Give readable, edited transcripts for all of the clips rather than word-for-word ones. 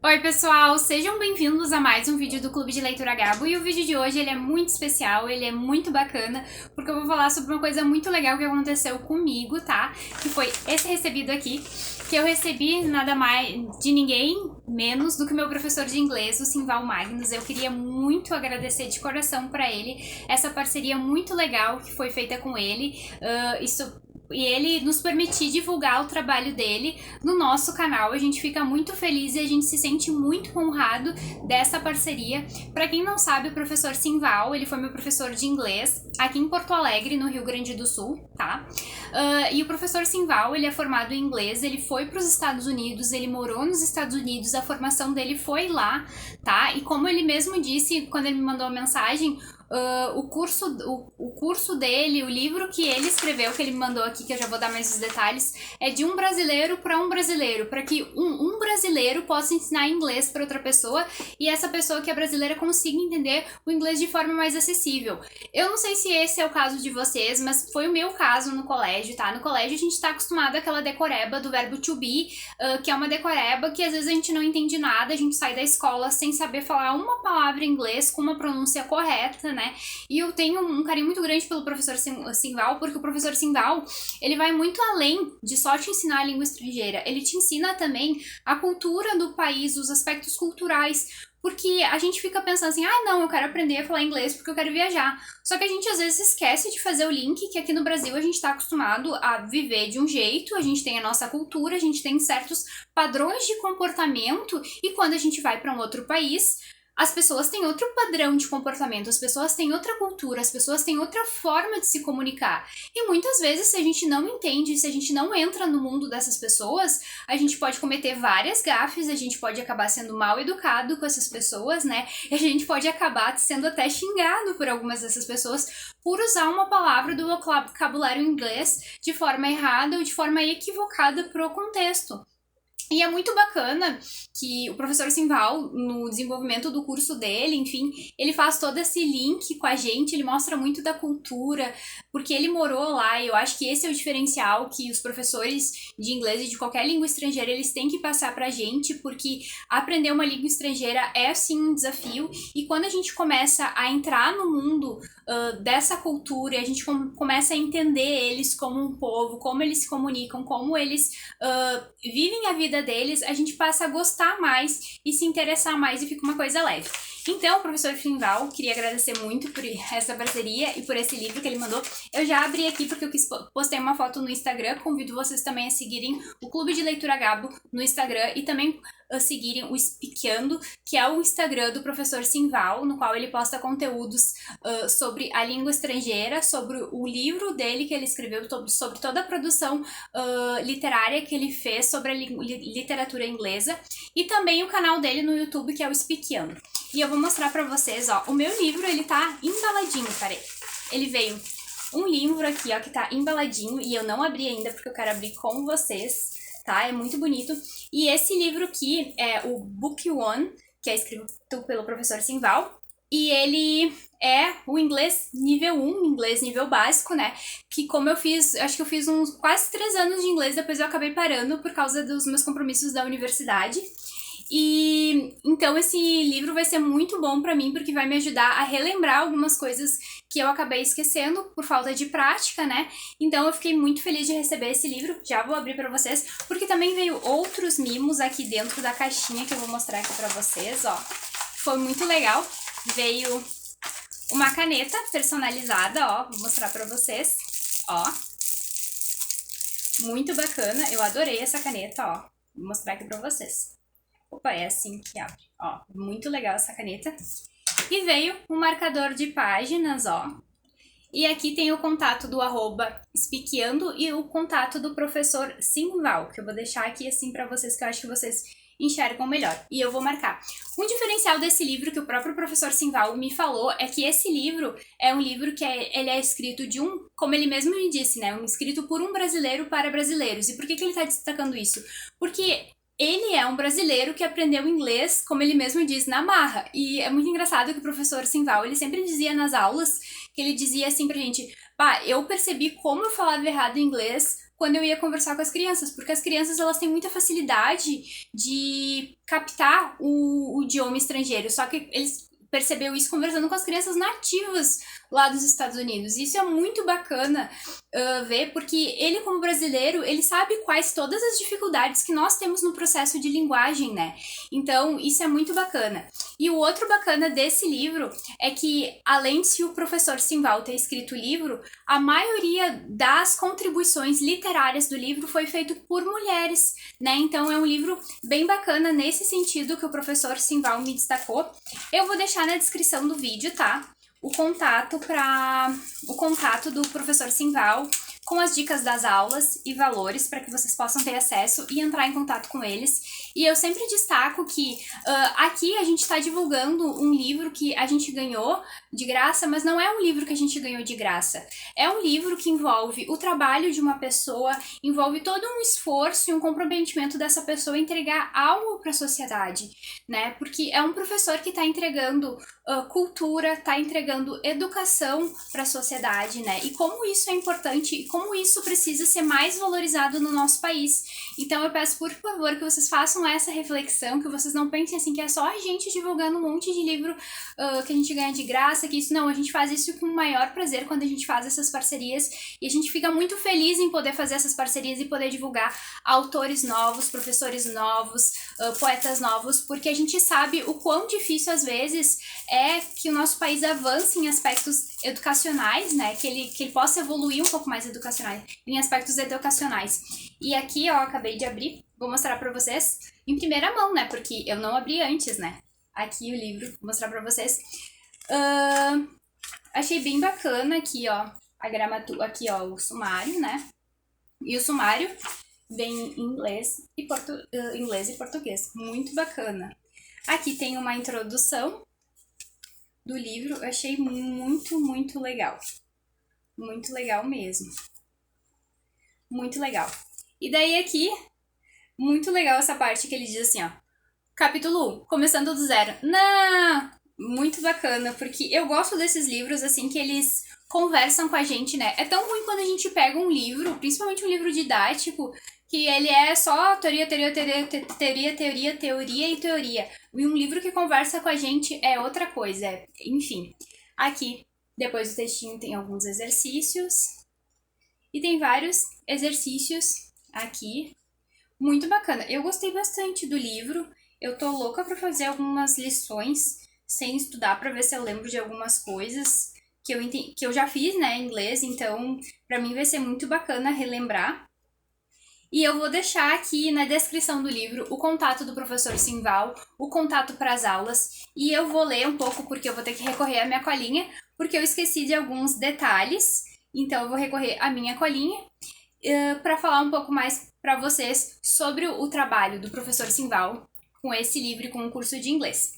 Oi pessoal, sejam bem-vindos a mais um vídeo do Clube de Leitura Gabo, e o vídeo de hoje ele é muito especial, ele é muito bacana, porque eu vou falar sobre uma coisa muito legal que aconteceu comigo, tá? Que foi esse recebido aqui, que eu recebi nada mais de ninguém menos do que o meu professor de inglês, o Simval Magnus. Eu queria muito agradecer de coração pra ele essa parceria muito legal que foi feita com ele, e ele nos permitir divulgar o trabalho dele no nosso canal. A gente fica muito feliz e a gente se sente muito honrado dessa parceria. Para quem não sabe, o professor Simval, ele foi meu professor de inglês aqui em Porto Alegre, no Rio Grande do Sul, tá? E o professor Simval, ele é formado em inglês, ele foi para os Estados Unidos, ele morou nos Estados Unidos, a formação dele foi lá, tá? E como ele mesmo disse quando ele me mandou a mensagem, o curso dele, o livro que ele escreveu, que ele me mandou aqui, que eu já vou dar mais os detalhes, é de um brasileiro para um brasileiro, para que um brasileiro possa ensinar inglês para outra pessoa e essa pessoa que é brasileira consiga entender o inglês de forma mais acessível. Eu não sei se esse é o caso de vocês, mas foi o meu caso no colégio, tá? No colégio a gente tá acostumado àquela decoreba do verbo to be, que é uma decoreba que às vezes a gente não entende nada, a gente sai da escola sem saber falar uma palavra em inglês com uma pronúncia correta, né? E eu tenho um carinho muito grande pelo professor Simval, porque o professor Simval, ele vai muito além de só te ensinar a língua estrangeira, ele te ensina também a cultura do país, os aspectos culturais, porque a gente fica pensando assim, não, eu quero aprender a falar inglês porque eu quero viajar. Só que a gente às vezes esquece de fazer o link que aqui no Brasil a gente tá acostumado a viver de um jeito, a gente tem a nossa cultura, a gente tem certos padrões de comportamento, e quando a gente vai para um outro país, as pessoas têm outro padrão de comportamento, as pessoas têm outra cultura, as pessoas têm outra forma de se comunicar. E muitas vezes, se a gente não entende, se a gente não entra no mundo dessas pessoas, a gente pode cometer várias gafes, a gente pode acabar sendo mal educado com essas pessoas, né? E a gente pode acabar sendo até xingado por algumas dessas pessoas por usar uma palavra do vocabulário inglês de forma errada ou de forma equivocada para o contexto. E é muito bacana que o professor Simval, no desenvolvimento do curso dele, enfim, ele faz todo esse link com a gente, ele mostra muito da cultura, porque ele morou lá, e eu acho que esse é o diferencial que os professores de inglês e de qualquer língua estrangeira, eles têm que passar pra gente, porque aprender uma língua estrangeira é sim um desafio, e quando a gente começa a entrar no mundo dessa cultura, e a gente começa a entender eles como um povo, como eles se comunicam, como eles vivem a vida deles, a gente passa a gostar mais e se interessar mais e fica uma coisa leve. Então, professor Simval, queria agradecer muito por essa parceria e por esse livro que ele mandou. Eu já abri aqui porque eu postei uma foto no Instagram, convido vocês também a seguirem o Clube de Leitura Gabo no Instagram e também a seguirem o Speakando, que é o Instagram do professor Simval, no qual ele posta conteúdos sobre a língua estrangeira, sobre o livro dele que ele escreveu, sobre toda a produção literária que ele fez sobre a literatura inglesa, e também o canal dele no YouTube, que é o Speakando. E eu vou mostrar pra vocês, ó, o meu livro, ele tá embaladinho, peraí. Ele veio um livro aqui, ó, que tá embaladinho, e eu não abri ainda porque eu quero abrir com vocês, tá? É muito bonito. E esse livro aqui é o Book One, que é escrito pelo professor Simval, e ele é o inglês nível 1, inglês nível básico, né? Que como eu fiz, acho que eu fiz uns quase 3 anos de inglês, depois eu acabei parando por causa dos meus compromissos da universidade. E então esse livro vai ser muito bom pra mim, porque vai me ajudar a relembrar algumas coisas que eu acabei esquecendo por falta de prática, né? Então eu fiquei muito feliz de receber esse livro, já vou abrir pra vocês, porque também veio outros mimos aqui dentro da caixinha que eu vou mostrar aqui pra vocês, ó. Foi muito legal, veio uma caneta personalizada, ó, vou mostrar pra vocês, ó. Muito bacana, eu adorei essa caneta, ó, vou mostrar aqui pra vocês. Opa, é assim que abre. Ó, muito legal essa caneta. E veio um marcador de páginas, ó. E aqui tem o contato do @speakando e o contato do professor Simval, que eu vou deixar aqui assim pra vocês, que eu acho que vocês enxergam melhor. E eu vou marcar. Um diferencial desse livro que o próprio professor Simval me falou é que esse livro é um livro que ele é escrito como ele mesmo me disse, né? Escrito por um brasileiro para brasileiros. E por que ele tá destacando isso? Porque ele é um brasileiro que aprendeu inglês, como ele mesmo diz, na marra. E é muito engraçado que o professor Simval, ele sempre dizia nas aulas, que ele dizia assim pra gente, eu percebi como eu falava errado em inglês quando eu ia conversar com as crianças, porque as crianças elas têm muita facilidade de captar o idioma estrangeiro, só que eles percebeu isso conversando com as crianças nativas lá dos Estados Unidos. Isso é muito bacana ver, porque ele, como brasileiro, ele sabe quais todas as dificuldades que nós temos no processo de linguagem, né? Então, isso é muito bacana. E o outro bacana desse livro é que, além de o professor Simval ter escrito o livro, a maioria das contribuições literárias do livro foi feito por mulheres, né? Então, é um livro bem bacana nesse sentido que o professor Simval me destacou. Eu vou deixar na descrição do vídeo, tá? O contato do professor Simval com as dicas das aulas e valores para que vocês possam ter acesso e entrar em contato com eles. E eu sempre destaco que aqui a gente está divulgando um livro que a gente ganhou de graça, mas não é um livro que a gente ganhou de graça. É um livro que envolve o trabalho de uma pessoa, envolve todo um esforço e um comprometimento dessa pessoa entregar algo para a sociedade, né? Porque é um professor que está entregando cultura, está entregando educação para a sociedade, né? E como isso é importante e como isso precisa ser mais valorizado no nosso país. Então eu peço, por favor, que vocês façam essa reflexão, que vocês não pensem assim que é só a gente divulgando um monte de livro que a gente ganha de graça, que isso não, a gente faz isso com o maior prazer quando a gente faz essas parcerias e a gente fica muito feliz em poder fazer essas parcerias e poder divulgar autores novos, professores novos, poetas novos, porque a gente sabe o quão difícil às vezes é que o nosso país avance em aspectos educacionais, né, que ele possa evoluir um pouco mais em aspectos educacionais. E aqui, ó, acabei de abrir, vou mostrar pra vocês em primeira mão, né, porque eu não abri antes, né, aqui o livro, vou mostrar pra vocês. Achei bem bacana aqui, ó, a gramatura, aqui, ó, o sumário, né, e o sumário vem em inglês e português, muito bacana. Aqui tem uma introdução do livro, eu achei muito, muito legal. Muito legal mesmo. Muito legal. E daí aqui, muito legal essa parte que ele diz assim, ó. Capítulo 1, começando do zero. Não! Muito bacana, porque eu gosto desses livros, assim, que eles conversam com a gente, né? É tão ruim quando a gente pega um livro, principalmente um livro didático, que ele é só teoria e teoria. E um livro que conversa com a gente é outra coisa. Enfim, aqui, depois do textinho, tem alguns exercícios. E tem vários exercícios aqui. Muito bacana. Eu gostei bastante do livro. Eu tô louca pra fazer algumas lições sem estudar pra ver se eu lembro de algumas coisas que eu já fiz, né, em inglês. Então, pra mim vai ser muito bacana relembrar. E eu vou deixar aqui na descrição do livro o contato do professor Simval, o contato para as aulas, e eu vou ler um pouco porque eu vou ter que recorrer à minha colinha, porque eu esqueci de alguns detalhes, então eu vou recorrer à minha colinha para falar um pouco mais para vocês sobre o trabalho do professor Simval com esse livro e com o curso de inglês.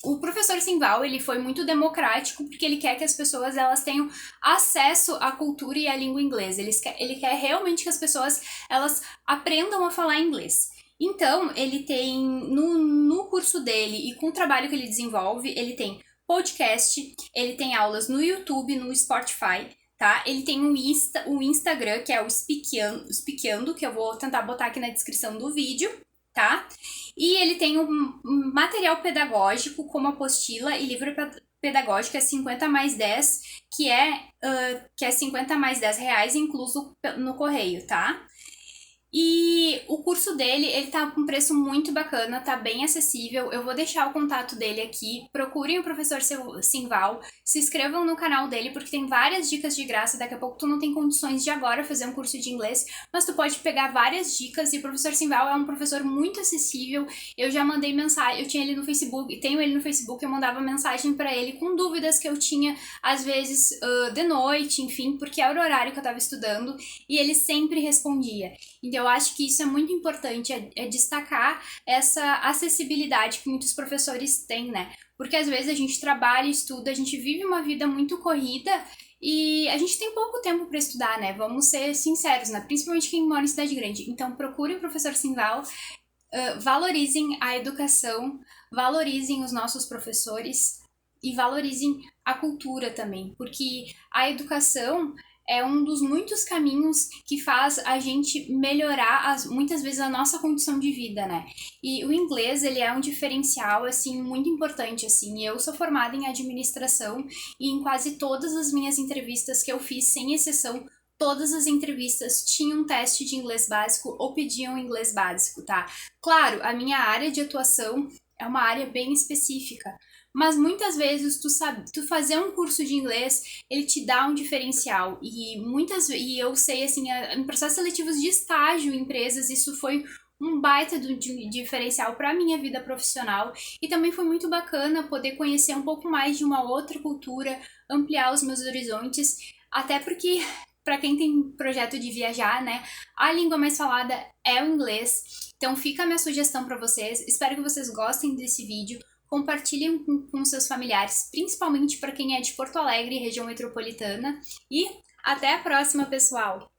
O professor Simval, ele foi muito democrático porque ele quer que as pessoas elas tenham acesso à cultura e à língua inglesa. Ele quer realmente que as pessoas elas aprendam a falar inglês. Então, ele tem, no curso dele e com o trabalho que ele desenvolve, ele tem podcast, ele tem aulas no YouTube, no Spotify, tá? Ele tem o Instagram, que é o Speakando, que eu vou tentar botar aqui na descrição do vídeo, tá? E ele tem um material pedagógico como apostila e livro pedagógico, é 50 mais 10, que é 50 mais 10 reais, incluso no correio, tá? E o curso dele, ele tá com preço muito bacana, tá bem acessível. Eu vou deixar o contato dele aqui. Procurem o professor Simval, se inscrevam no canal dele, porque tem várias dicas de graça. Daqui a pouco tu não tem condições de agora fazer um curso de inglês, mas tu pode pegar várias dicas. E o professor Simval é um professor muito acessível. Eu já mandei mensagem, eu tinha ele no Facebook, tenho ele no Facebook, eu mandava mensagem pra ele com dúvidas que eu tinha, às vezes de noite, enfim, porque era o horário que eu tava estudando, e ele sempre respondia. Então, eu acho que isso é muito importante, é destacar essa acessibilidade que muitos professores têm, né? Porque às vezes a gente trabalha, estuda, a gente vive uma vida muito corrida e a gente tem pouco tempo para estudar, né? Vamos ser sinceros, né? Principalmente quem mora em cidade grande. Então, procure o professor Simval, valorizem a educação, valorizem os nossos professores e valorizem a cultura também, porque a educação é um dos muitos caminhos que faz a gente melhorar muitas vezes a nossa condição de vida, né? E o inglês, ele é um diferencial, assim, muito importante, assim. Eu sou formada em administração e em quase todas as minhas entrevistas que eu fiz, sem exceção, todas as entrevistas tinham um teste de inglês básico ou pediam inglês básico, tá? Claro, a minha área de atuação é uma área bem específica, mas muitas vezes tu fazer um curso de inglês, ele te dá um diferencial. E eu sei, assim, em processos seletivos de estágio em empresas, isso foi um baita de diferencial para a minha vida profissional. E também foi muito bacana poder conhecer um pouco mais de uma outra cultura, ampliar os meus horizontes, até porque para quem tem projeto de viajar, né, a língua mais falada é o inglês. Então fica a minha sugestão para vocês. Espero que vocês gostem desse vídeo. Compartilhem com seus familiares, principalmente para quem é de Porto Alegre, região metropolitana. E até a próxima, pessoal!